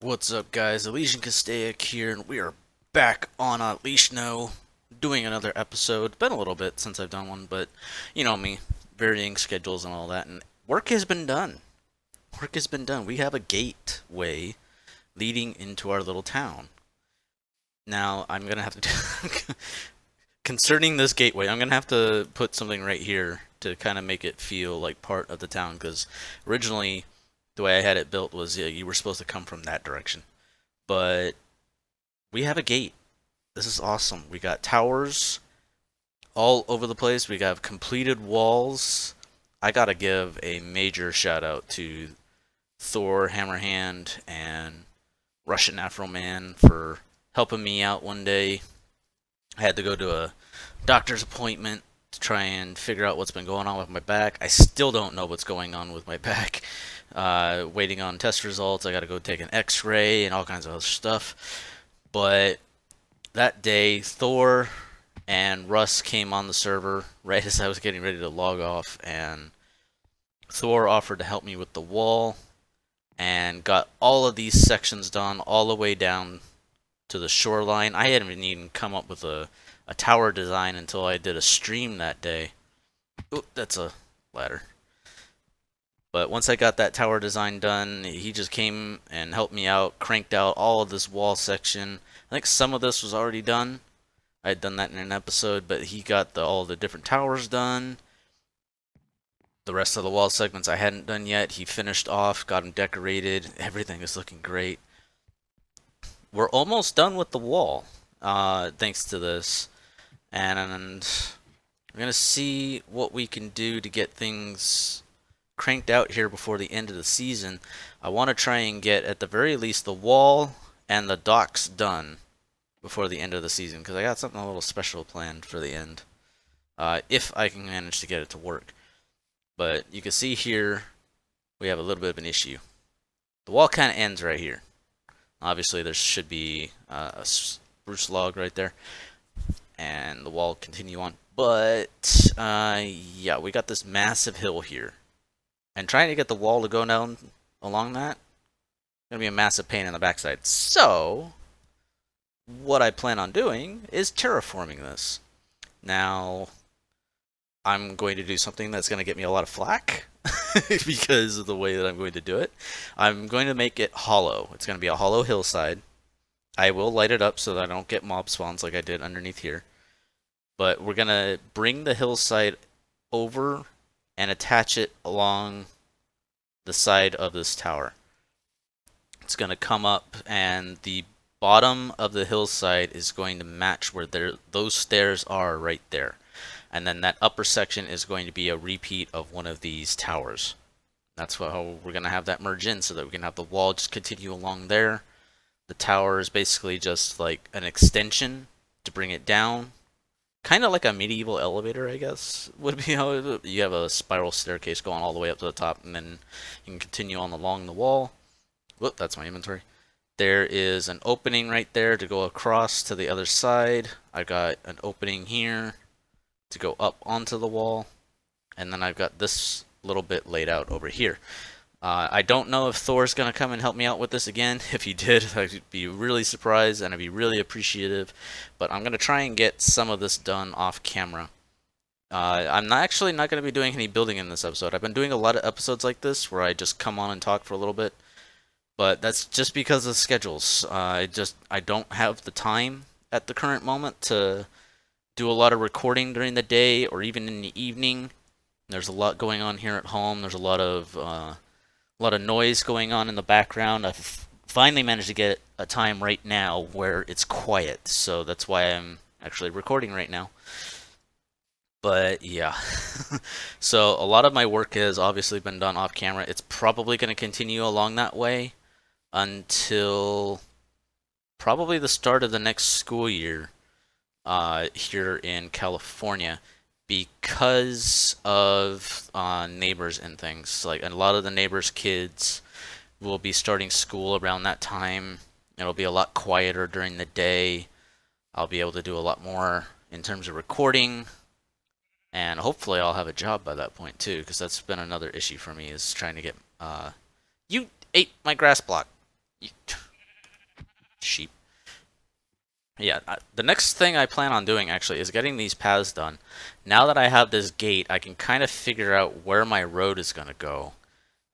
What's up, guys? ElysianCastaic here, and we are back on Otlichno, doing another episode. Been a little bit since I've done one, but you know me, varying schedules and all that, and work has been done. Work has been done. We have a gateway leading into our little town. Now, I'm gonna have to concerning this gateway, I'm gonna have to put something right here to kind of make it feel like part of the town, because originally the way I had it built was you were supposed to come from that direction. But we have a gate. This is awesome. We got towers all over the place. We got completed walls. I gotta give a major shout out to Thor, Hammerhand, and Russian Afro Man for helping me out one day. I had to go to a doctor's appointment to try and figure out what's been going on with my back. I still don't know what's going on with my back. Waiting on test results. I gotta go take an x-ray and all kinds of other stuff. But that day, Thor and Russ came on the server right as I was getting ready to log off, and Thor offered to help me with the wall and got all of these sections done all the way down to the shoreline. I hadn't even come up with a tower design until I did a stream that day. Ooh, that's a ladder. But once I got that tower design done, he just came and helped me out, cranked out all of this wall section. I think some of this was already done. I had done that in an episode, but he got all the different towers done. The rest of the wall segments I hadn't done yet. He finished off, got them decorated. Everything is looking great. We're almost done with the wall, thanks to this. And we're going to see what we can do to get things cranked out here before the end of the season. I want to try and get, at the very least, the wall and the docks done before the end of the season, because I got something a little special planned for the end, if I can manage to get it to work. But you can see here we have a little bit of an issue. The wall kind of ends right here. Obviously there should be a spruce log right there, and the wall continue on. But yeah, we got this massive hill here, and trying to get the wall to go down along that is gonna be a massive pain in the backside. So what I plan on doing is terraforming this. Now I'm going to do something that's going to get me a lot of flack because of the way that I'm going to do it. I'm going to make it hollow. It's going to be a hollow hillside. I will light it up so that I don't get mob spawns like I did underneath here. But we're going to bring the hillside over and attach it along the side of this tower. It's going to come up, and the bottom of the hillside is going to match where those stairs are right there. And then that upper section is going to be a repeat of one of these towers. That's how we're going to have that merge in, so that we can have the wall just continue along there. The tower is basically just like an extension to bring it down. Kind of like a medieval elevator, I guess, would be how you have a spiral staircase going all the way up to the top, and then you can continue on along the wall. Whoop, that's my inventory. There is an opening right there to go across to the other side. I got an opening here to go up onto the wall, and then I've got this little bit laid out over here. I don't know if Thor's gonna come and help me out with this again. If he did, I'd be really surprised and I'd be really appreciative, but I'm gonna try and get some of this done off camera. I'm actually not gonna be doing any building in this episode. I've been doing a lot of episodes like this where I just come on and talk for a little bit, but that's just because of schedules. I don't have the time at the current moment to do a lot of recording during the day or even in the evening. There's a lot going on here at home. There's a lot of noise going on in the background. I've finally managed to get a time right now where it's quiet, so that's why I'm actually recording right now. But yeah, so a lot of my work has obviously been done off camera. It's probably going to continue along that way until probably the start of the next school year. Here in California, because of neighbors and things. Like, a lot of the neighbors' kids will be starting school around that time. It'll be a lot quieter during the day. I'll be able to do a lot more in terms of recording, and hopefully I'll have a job by that point too, because that's been another issue for me, is trying to get you ate my grass block. sheep. Yeah, the next thing I plan on doing actually is getting these paths done. Now that I have this gate, I can kind of figure out where my road is going to go.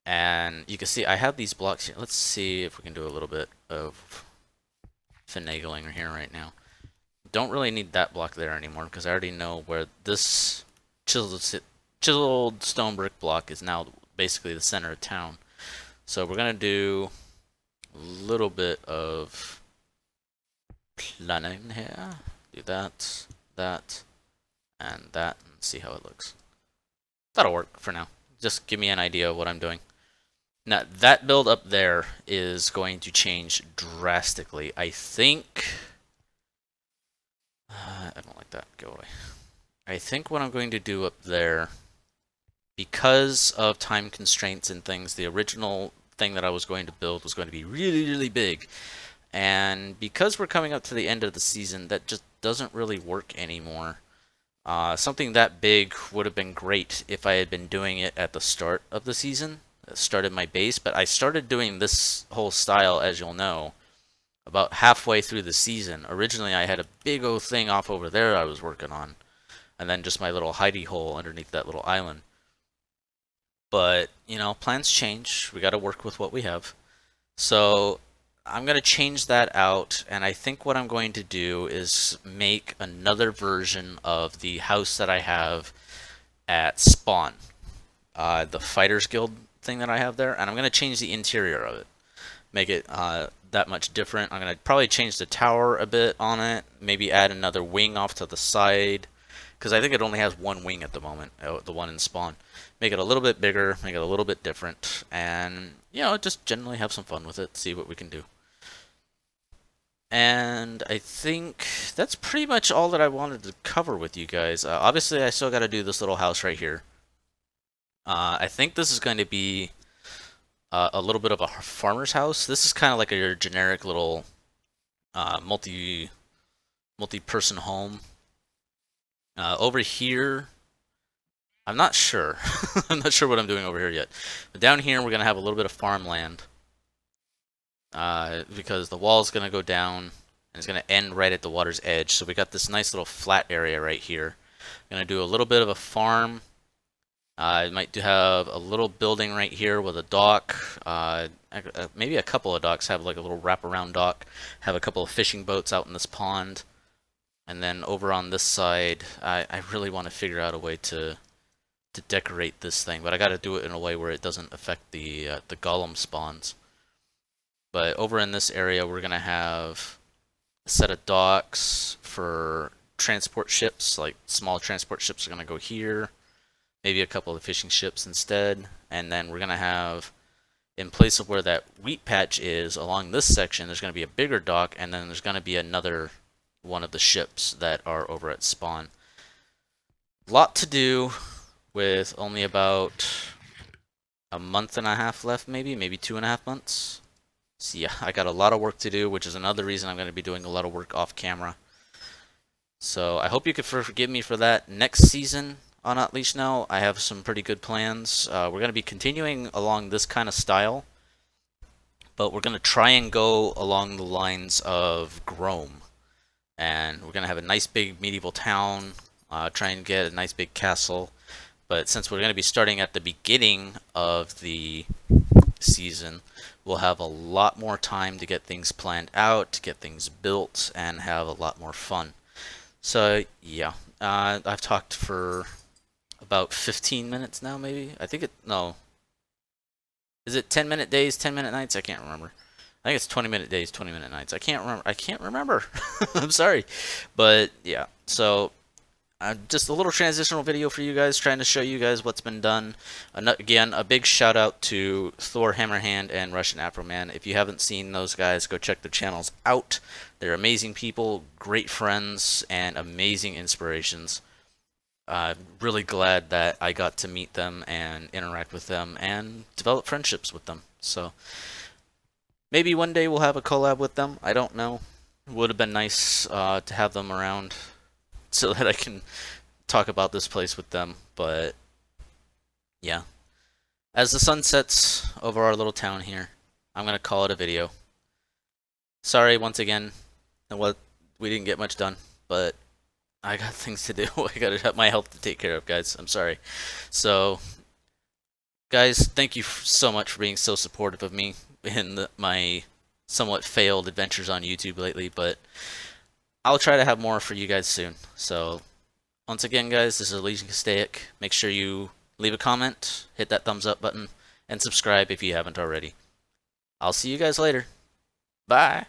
And you can see I have these blocks here. Let's see if we can do a little bit of finagling here right now. Don't really need that block there anymore because I already know where this chiseled stone brick block is now basically the center of town. So we're going to do a little bit of planning here. Do that, that, and that, and see how it looks. That'll work for now. Just give me an idea of what I'm doing. Now, that build up there is going to change drastically. I think... I don't like that. Go away. I think what I'm going to do up there, because of time constraints and things, the original thing that I was going to build was going to be really, really big. And because we're coming up to the end of the season, that just doesn't really work anymore. Something that big would have been great if I had been doing it at the start of the season. Started my base, but I started doing this whole style, as you'll know, about halfway through the season. Originally, I had a big old thing off over there I was working on, and then just my little hidey hole underneath that little island. But, you know, plans change. We got to work with what we have. So I'm going to change that out, and I think what I'm going to do is make another version of the house that I have at spawn. The Fighters Guild thing that I have there, and I'm going to change the interior of it. Make it that much different. I'm going to probably change the tower a bit on it, maybe add another wing off to the side, because I think it only has one wing at the moment, the one in spawn. Make it a little bit bigger, make it a little bit different, and, you know, just generally have some fun with it, see what we can do. And I think that's pretty much all that I wanted to cover with you guys. Obviously, I still got to do this little house right here. I think this is going to be a little bit of a farmer's house. This is kind of like your generic little multi-person home. Over here, I'm not sure. I'm not sure what I'm doing over here yet. But down here, we're going to have a little bit of farmland. Because the wall is going to go down, and it's going to end right at the water's edge. So we got this nice little flat area right here. I'm going to do a little bit of a farm. I might have a little building right here with a dock. Maybe a couple of docks. Have like a little wraparound dock. Have a couple of fishing boats out in this pond. And then over on this side, I really want to figure out a way to decorate this thing. But I got to do it in a way where it doesn't affect the golem spawns. But over in this area, we're going to have a set of docks for transport ships. Like small transport ships are going to go here. Maybe a couple of fishing ships instead. And then we're going to have, in place of where that wheat patch is, along this section, there's going to be a bigger dock. And then there's going to be another one of the ships that are over at spawn. Lot to do with only about a month and a half left, maybe 2.5 months. So yeah, I got a lot of work to do, which is another reason I'm going to be doing a lot of work off camera. So I hope you could forgive me for that. Next season on Otlichno, I have some pretty good plans. We're going to be continuing along this kind of style, but we're going to try and go along the lines of Grome. And we're going to have a nice big medieval town, try and get a nice big castle. But since we're going to be starting at the beginning of the season, we'll have a lot more time to get things planned out, to get things built, and have a lot more fun. So yeah, I've talked for about 15 minutes now, maybe. I think no. Is it 10-minute days, 10-minute nights? I can't remember. I think it's 20-minute days, 20-minute nights. I can't remember. I'm sorry. But yeah, so just a little transitional video for you guys, trying to show you guys what's been done. Again, a big shout out to Thor Hammerhand and Russian Afroman. If you haven't seen those guys, go check their channels out. They're amazing people, great friends, and amazing inspirations. Really glad that I got to meet them and interact with them and develop friendships with them. So maybe one day we'll have a collab with them. I don't know. Would have been nice to have them around so that I can talk about this place with them. But yeah, as the sun sets over our little town here, I'm going to call it a video. Sorry once again, and what we didn't get much done, but I got things to do. I got my health to take care of, guys. I'm sorry. So, guys, thank you so much for being so supportive of me in my somewhat failed adventures on YouTube lately, but I'll try to have more for you guys soon. So, once again, guys, this is ElysianCastaic. Make sure you leave a comment, hit that thumbs up button, and subscribe if you haven't already. I'll see you guys later. Bye.